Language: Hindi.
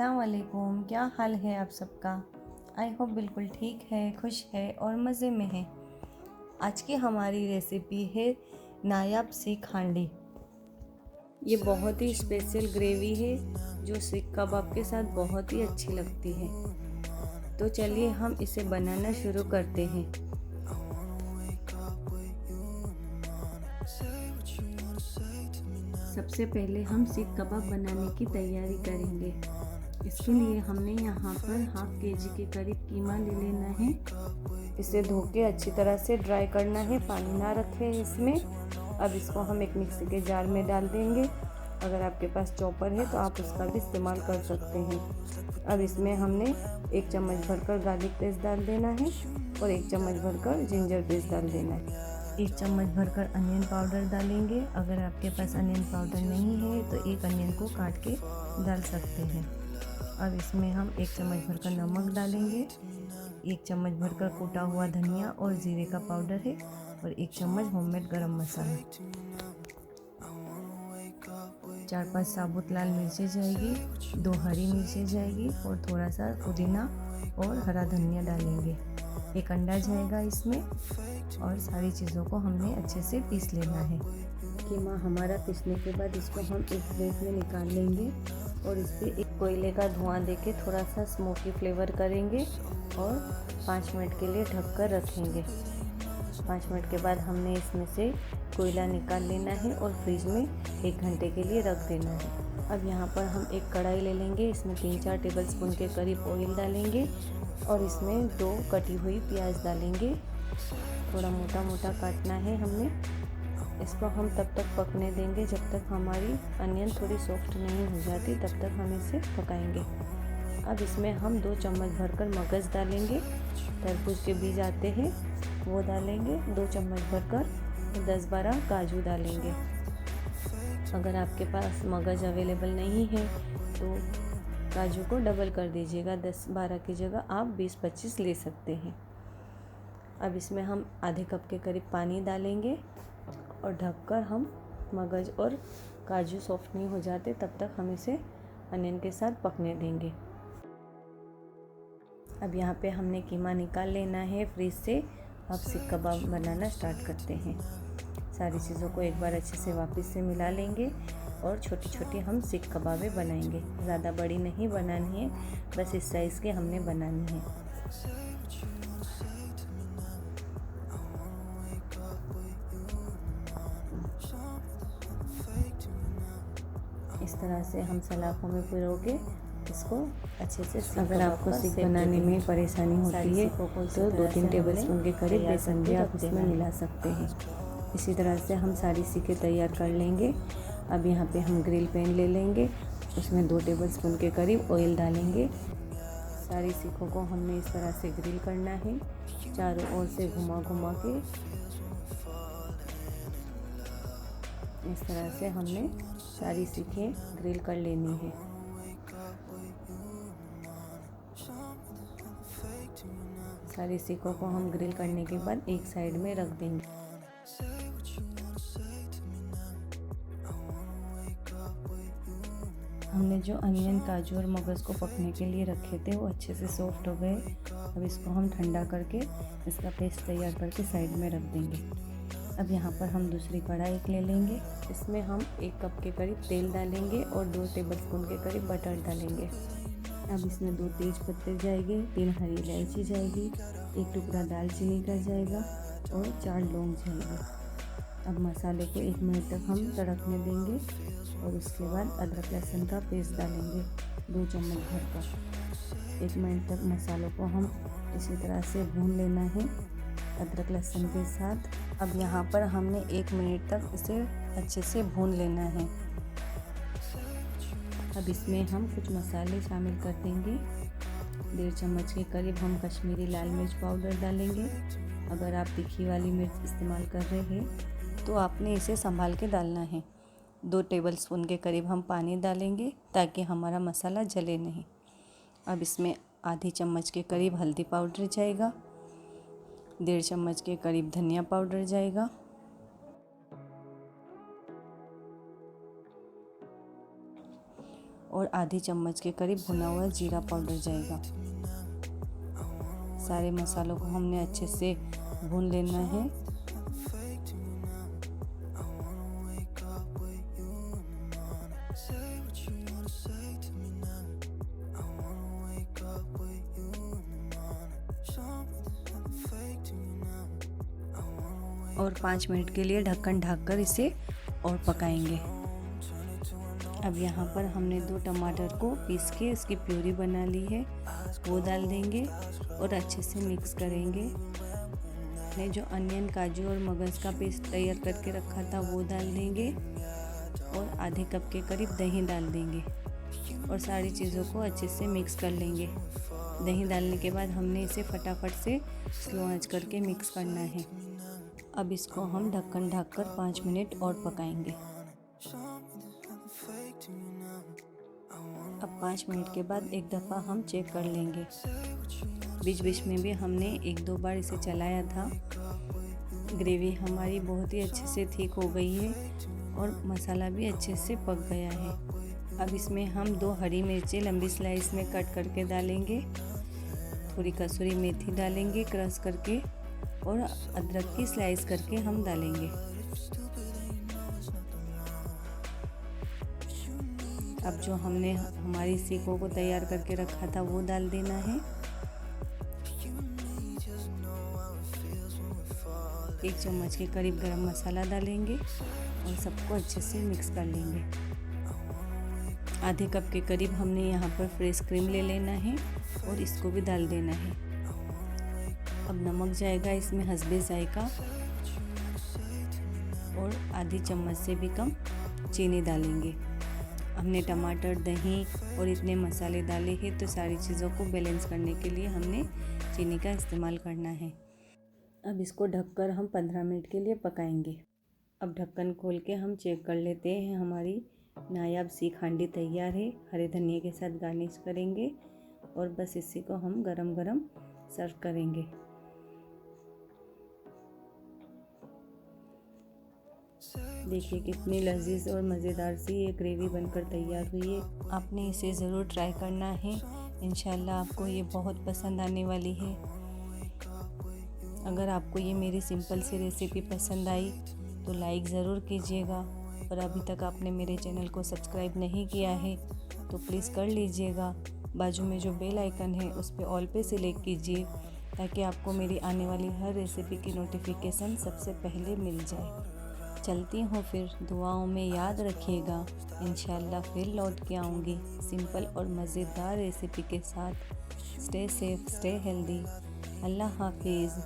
अस्सलाम वालेकुम। क्या हाल है आप सबका? आई होप बिल्कुल ठीक है, खुश है और मज़े में है। आज की हमारी रेसिपी है नायाब सीख हांडी। ये बहुत ही स्पेशल ग्रेवी है जो सीख कबाब के साथ बहुत ही अच्छी लगती है। तो चलिए हम इसे बनाना शुरू करते हैं। सबसे पहले हम सीख कबाब बनाने की तैयारी करेंगे। इसके लिए हमने यहाँ पर हाफ केजी के करीब कीमा ले लेना है। इसे धो के अच्छी तरह से ड्राई करना है, पानी ना रखें इसमें। अब इसको हम एक मिक्सी के जार में डाल देंगे। अगर आपके पास चॉपर है तो आप उसका भी इस्तेमाल कर सकते हैं। अब इसमें हमने 1 चम्मच भरकर गार्लिक पेस्ट डाल देना है और 1 चम्मच भरकर जिंजर पेस्ट डाल देना है। 1 चम्मच भरकर अनियन पाउडर डालेंगे। अगर आपके पास अनियन पाउडर नहीं है तो एक अनियन को काट के डाल सकते हैं। अब इसमें हम 1 चम्मच भरकर नमक डालेंगे, 1 चम्मच भरकर कूटा हुआ धनिया और जीरे का पाउडर है और 1 चम्मच होममेड गरम मसाला। 4-5 साबुत लाल मिर्चें जाएगी, 2 हरी मिर्चें जाएगी और थोड़ा सा पुदीना और हरा धनिया डालेंगे। 1 अंडा जाएगा इसमें और सारी चीज़ों को हमने अच्छे से पीस लेना है। कीमा हमारा पीसने के बाद इसको हम एक प्लेट में निकाल लेंगे और इस पर एक कोयले का धुआं देके थोड़ा सा स्मोकी फ्लेवर करेंगे और 5 मिनट के लिए ढककर रखेंगे। 5 मिनट के बाद हमने इसमें से कोयला निकाल लेना है और फ्रिज में 1 घंटे के लिए रख देना है। अब यहाँ पर हम एक कढ़ाई ले लेंगे, इसमें 3-4 टेबलस्पून के करीब ऑयल डालेंगे और इसमें 2 कटी हुई प्याज डालेंगे। थोड़ा मोटा मोटा काटना है हमने। इसको हम तब तक पकने देंगे जब तक हमारी अनियन थोड़ी सॉफ्ट नहीं हो जाती, तब तक हम इसे पकाएंगे। अब इसमें हम 2 चम्मच भरकर मगज़ डालेंगे, तरबूज के बीज आते हैं वो डालेंगे। 2 चम्मच भरकर 10-12 काजू डालेंगे। अगर आपके पास मगज़ अवेलेबल नहीं है तो काजू को डबल कर दीजिएगा, 10-12 की जगह आप 20-25 ले सकते हैं। अब इसमें हम आधे कप के करीब पानी डालेंगे और ढककर हम मगज़ और काजू सॉफ्ट नहीं हो जाते तब तक हम इसे अनियन के साथ पकने देंगे। अब यहाँ पे हमने कीमा निकाल लेना है फ्रिज से। अब सीख कबाब बनाना स्टार्ट करते हैं। सारी चीज़ों को एक बार अच्छे से वापस से मिला लेंगे और छोटी छोटी हम सीख कबाबें बनाएंगे। ज़्यादा बड़ी नहीं बनानी है, बस इस साइज़ के हमने बनानी है। इस तरह से हम सलाखों में पिरो के इसको अच्छे से। अगर आपको सीख बनाने में परेशानी होती है तो 2-3 टेबलस्पून के करीब बेसन भी आप इसमें मिला सकते हैं। इसी तरह से हम सारी सीखें तैयार कर लेंगे। अब यहाँ पे हम ग्रिल पैन ले लेंगे, उसमें 2 टेबलस्पून के करीब ऑयल डालेंगे। सारी सीखों को हमने इस तरह से ग्रिल करना है, चारों ओर से घुमा घुमा के। इस तरह से हमने सारी सीखें ग्रिल कर लेनी है। सारी सीखों को हम ग्रिल करने के बाद एक साइड में रख देंगे। हमने जो अनियन, काजू और मगज़ को पकने के लिए रखे थे वो अच्छे से सॉफ्ट हो गए। अब इसको हम ठंडा करके इसका पेस्ट तैयार करके साइड में रख देंगे। अब यहाँ पर हम दूसरी कढ़ाई ले लेंगे, इसमें हम 1 कप के करीब तेल डालेंगे और 2 टेबलस्पून के करीब बटर डालेंगे। अब इसमें 2 तेज पत्ते जाएंगे, 3 हरी इलायची जाएगी, 1 टुकड़ा दालचीनी का जाएगा और 4 लौंग जाएंगे। अब मसाले को 1 मिनट तक हम तड़कने देंगे और उसके बाद अदरक लहसुन का पेस्ट डालेंगे 2 चम्मच भरकर। 1 मिनट तक मसालों को हम इसी तरह से भून लेना है अदरक लहसुन के साथ। अब यहाँ पर हमने 1 मिनट तक इसे अच्छे से भून लेना है। अब इसमें हम कुछ मसाले शामिल कर देंगे। 1.5 चम्मच के करीब हम कश्मीरी लाल मिर्च पाउडर डालेंगे। अगर आप तीखी वाली मिर्च इस्तेमाल कर रहे हैं तो आपने इसे संभाल के डालना है। 2 टेबलस्पून के करीब हम पानी डालेंगे ताकि हमारा मसाला जले नहीं। अब इसमें आधी चम्मच के करीब हल्दी पाउडर जाएगा, 1.5 चम्मच के करीब धनिया पाउडर जाएगा और आधी चम्मच के करीब भुना हुआ जीरा पाउडर जाएगा। सारे मसालों को हमने अच्छे से भून लेना है। और 5 मिनट के लिए ढक्कन ढककर इसे और पकाएंगे। अब यहाँ पर हमने 2 टमाटर को पीस के इसकी प्यूरी बना ली है, वो डाल देंगे और अच्छे से मिक्स करेंगे। हमने जो अनियन, काजू और मगज का पेस्ट तैयार करके रखा था वो डाल देंगे और आधे कप के करीब दही डाल देंगे और सारी चीज़ों को अच्छे से मिक्स कर लेंगे। दही डालने के बाद हमने इसे फटाफट से स्लो आंच करके मिक्स करना है। अब इसको हम ढक्कन ढककर 5 मिनट और पकाएंगे। अब 5 मिनट के बाद एक दफ़ा हम चेक कर लेंगे। बीच बीच में भी हमने 1-2 बार इसे चलाया था। ग्रेवी हमारी बहुत ही अच्छे से थिक हो गई है और मसाला भी अच्छे से पक गया है। अब इसमें हम 2 हरी मिर्चें लंबी स्लाइस में कट करके डालेंगे, थोड़ी कसूरी मेथी डालेंगे क्रश करके और अदरक की स्लाइस करके हम डालेंगे। अब जो हमने हमारी सीखों को तैयार करके रखा था वो डाल देना है। 1 चम्मच के करीब गरम मसाला डालेंगे और सबको अच्छे से मिक्स कर लेंगे। आधे कप के करीब हमने यहाँ पर फ्रेश क्रीम ले लेना है और इसको भी डाल देना है। अब नमक जाएगा इसमें हस्बे जायका और आधी चम्मच से भी कम चीनी डालेंगे। हमने टमाटर, दही और इतने मसाले डाले हैं तो सारी चीज़ों को बैलेंस करने के लिए हमने चीनी का इस्तेमाल करना है। अब इसको ढककर हम 15 मिनट के लिए पकाएंगे। अब ढक्कन खोल के हम चेक कर लेते हैं। हमारी नायाब सीख हांडी तैयार है। हरे धनिया के साथ गार्निश करेंगे और बस इसी को हम गरम गरम सर्व करेंगे। देखिए कितनी लजीज और मज़ेदार सी ये ग्रेवी बनकर तैयार हुई है। आपने इसे ज़रूर ट्राई करना है। इंशाल्लाह आपको ये बहुत पसंद आने वाली है। अगर आपको ये मेरी सिंपल सी रेसिपी पसंद आई तो लाइक ज़रूर कीजिएगा और अभी तक आपने मेरे चैनल को सब्सक्राइब नहीं किया है तो प्लीज़ कर लीजिएगा। बाजू में जो बेल आइकन है उस पर ऑल पे सिलेक्ट कीजिए ताकि आपको मेरी आने वाली हर रेसिपी की नोटिफिकेशन सबसे पहले मिल जाए। चलती हूँ फिर, दुआओं में याद रखिएगा। इंशाल्लाह फिर लौट के आऊँगी सिंपल और मज़ेदार रेसिपी के साथ। Stay safe, stay healthy. अल्लाह हाफिज़।